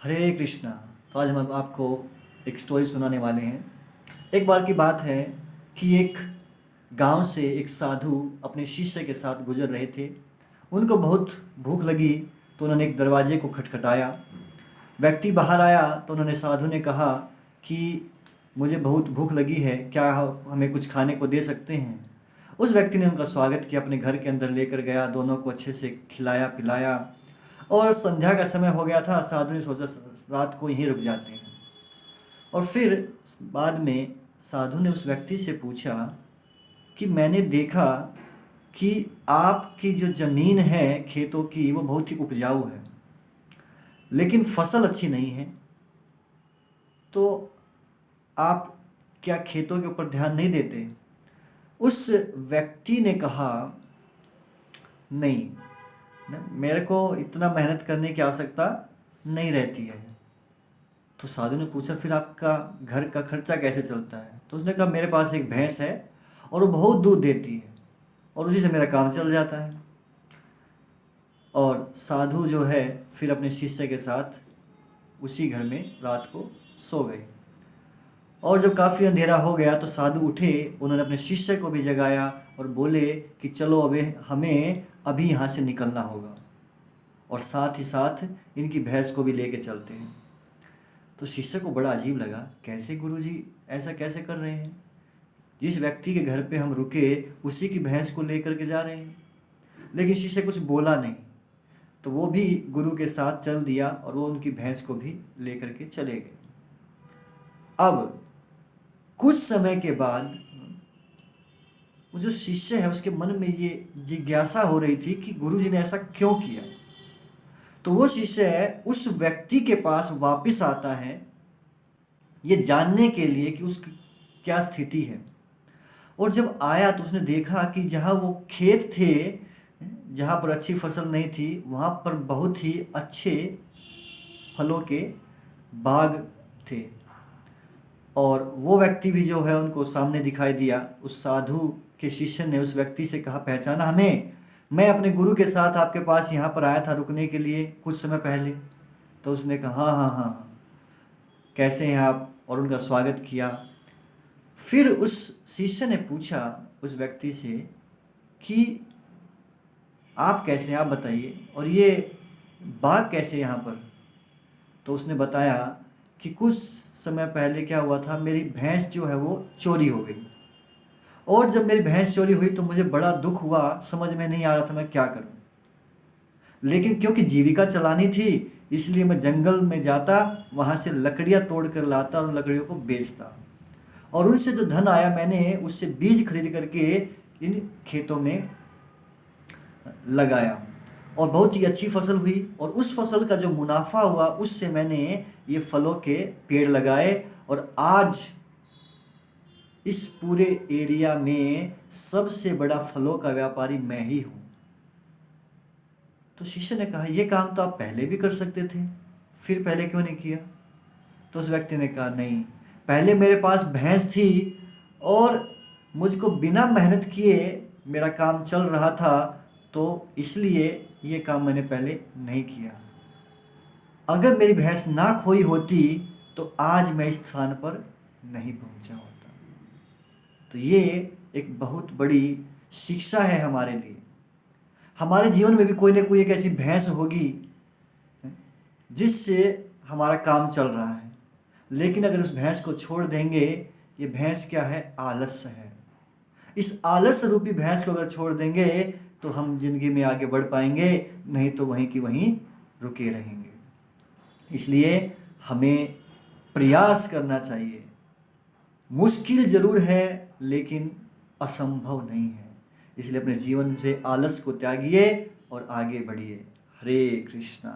हरे कृष्णा। तो आज हम आपको एक स्टोरी सुनाने वाले हैं। एक बार की बात है कि एक गांव से एक साधु अपने शिष्य के साथ गुजर रहे थे। उनको बहुत भूख लगी तो उन्होंने एक दरवाजे को खटखटाया। व्यक्ति बाहर आया तो उन्होंने साधु ने कहा कि मुझे बहुत भूख लगी है, क्या हमें कुछ खाने को दे सकते हैं। उस व्यक्ति ने उनका स्वागत किया, अपने घर के अंदर लेकर गया, दोनों को अच्छे से खिलाया पिलाया। और संध्या का समय हो गया था। साधु ने सोचा रात को यहीं रुक जाते हैं। और फिर बाद में साधु ने उस व्यक्ति से पूछा कि मैंने देखा कि आपकी जो ज़मीन है खेतों की वो बहुत ही उपजाऊ है, लेकिन फसल अच्छी नहीं है, तो आप क्या खेतों के ऊपर ध्यान नहीं देते। उस व्यक्ति ने कहा नहीं, मेरे को इतना मेहनत करने की आवश्यकता नहीं रहती है। तो साधु ने पूछा फिर आपका घर का खर्चा कैसे चलता है। तो उसने कहा मेरे पास एक भैंस है और वो बहुत दूध देती है और उसी से मेरा काम चल जाता है। और साधु जो है फिर अपने शिष्य के साथ उसी घर में रात को सो गए। और जब काफ़ी अंधेरा हो गया तो साधु उठे, उन्होंने अपने शिष्य को भी जगाया और बोले कि चलो अबे हमें अभी यहाँ से निकलना होगा और साथ ही साथ इनकी भैंस को भी लेके चलते हैं। तो शिष्य को बड़ा अजीब लगा, कैसे गुरुजी ऐसा कैसे कर रहे हैं, जिस व्यक्ति के घर पे हम रुके उसी की भैंस को लेकर के जा रहे हैं। लेकिन शिष्य कुछ बोला नहीं, तो वो भी गुरु के साथ चल दिया और वो उनकी भैंस को भी लेकर के चले गए। अब कुछ समय के बाद वो जो शिष्य है उसके मन में ये जिज्ञासा हो रही थी कि गुरुजी ने ऐसा क्यों किया। तो वो शिष्य है उस व्यक्ति के पास वापस आता है ये जानने के लिए कि उसकी क्या स्थिति है। और जब आया तो उसने देखा कि जहाँ वो खेत थे, जहाँ पर अच्छी फसल नहीं थी, वहाँ पर बहुत ही अच्छे फलों के बाग थे। और वो व्यक्ति भी जो है उनको सामने दिखाई दिया। उस साधु के शिष्य ने उस व्यक्ति से कहा पहचाना हमें, मैं अपने गुरु के साथ आपके पास यहाँ पर आया था रुकने के लिए कुछ समय पहले। तो उसने कहा हाँ हाँ हाँ, कैसे हैं आप, और उनका स्वागत किया। फिर उस शिष्य ने पूछा उस व्यक्ति से कि आप कैसे हैं, आप बताइए, और ये बाग कैसे यहाँ पर। तो उसने बताया कि कुछ समय पहले क्या हुआ था, मेरी भैंस जो है वो चोरी हो गई। और जब मेरी भैंस चोरी हुई तो मुझे बड़ा दुख हुआ, समझ में नहीं आ रहा था मैं क्या करूं। लेकिन क्योंकि जीविका चलानी थी इसलिए मैं जंगल में जाता, वहां से लकड़ियां तोड़ कर लाता और उन लकड़ियों को बेचता, और उनसे जो धन आया मैंने उससे बीज खरीद करके इन खेतों में लगाया और बहुत ही अच्छी फसल हुई। और उस फसल का जो मुनाफा हुआ उससे मैंने ये फलों के पेड़ लगाए और आज इस पूरे एरिया में सबसे बड़ा फलों का व्यापारी मैं ही हूं। तो शिष्य ने कहा यह काम तो आप पहले भी कर सकते थे, फिर पहले क्यों नहीं किया। तो उस व्यक्ति ने कहा नहीं, पहले मेरे पास भैंस थी और मुझको बिना मेहनत किए मेरा काम चल रहा था, तो इसलिए ये काम मैंने पहले नहीं किया। अगर मेरी भैंस ना खोई होती तो आज मैं इस स्थान पर नहीं पहुंचा होता। तो ये एक बहुत बड़ी शिक्षा है हमारे लिए। हमारे जीवन में भी कोई ना कोई एक ऐसी भैंस होगी जिससे हमारा काम चल रहा है, लेकिन अगर उस भैंस को छोड़ देंगे, ये भैंस क्या है, आलस्य है। इस आलस्य रूपी भैंस को अगर छोड़ देंगे तो हम जिंदगी में आगे बढ़ पाएंगे, नहीं तो वहीं की वहीं रुके रहेंगे। इसलिए हमें प्रयास करना चाहिए। मुश्किल जरूर है लेकिन असंभव नहीं है। इसलिए अपने जीवन से आलस को त्यागिए और आगे बढ़िए। हरे कृष्णा।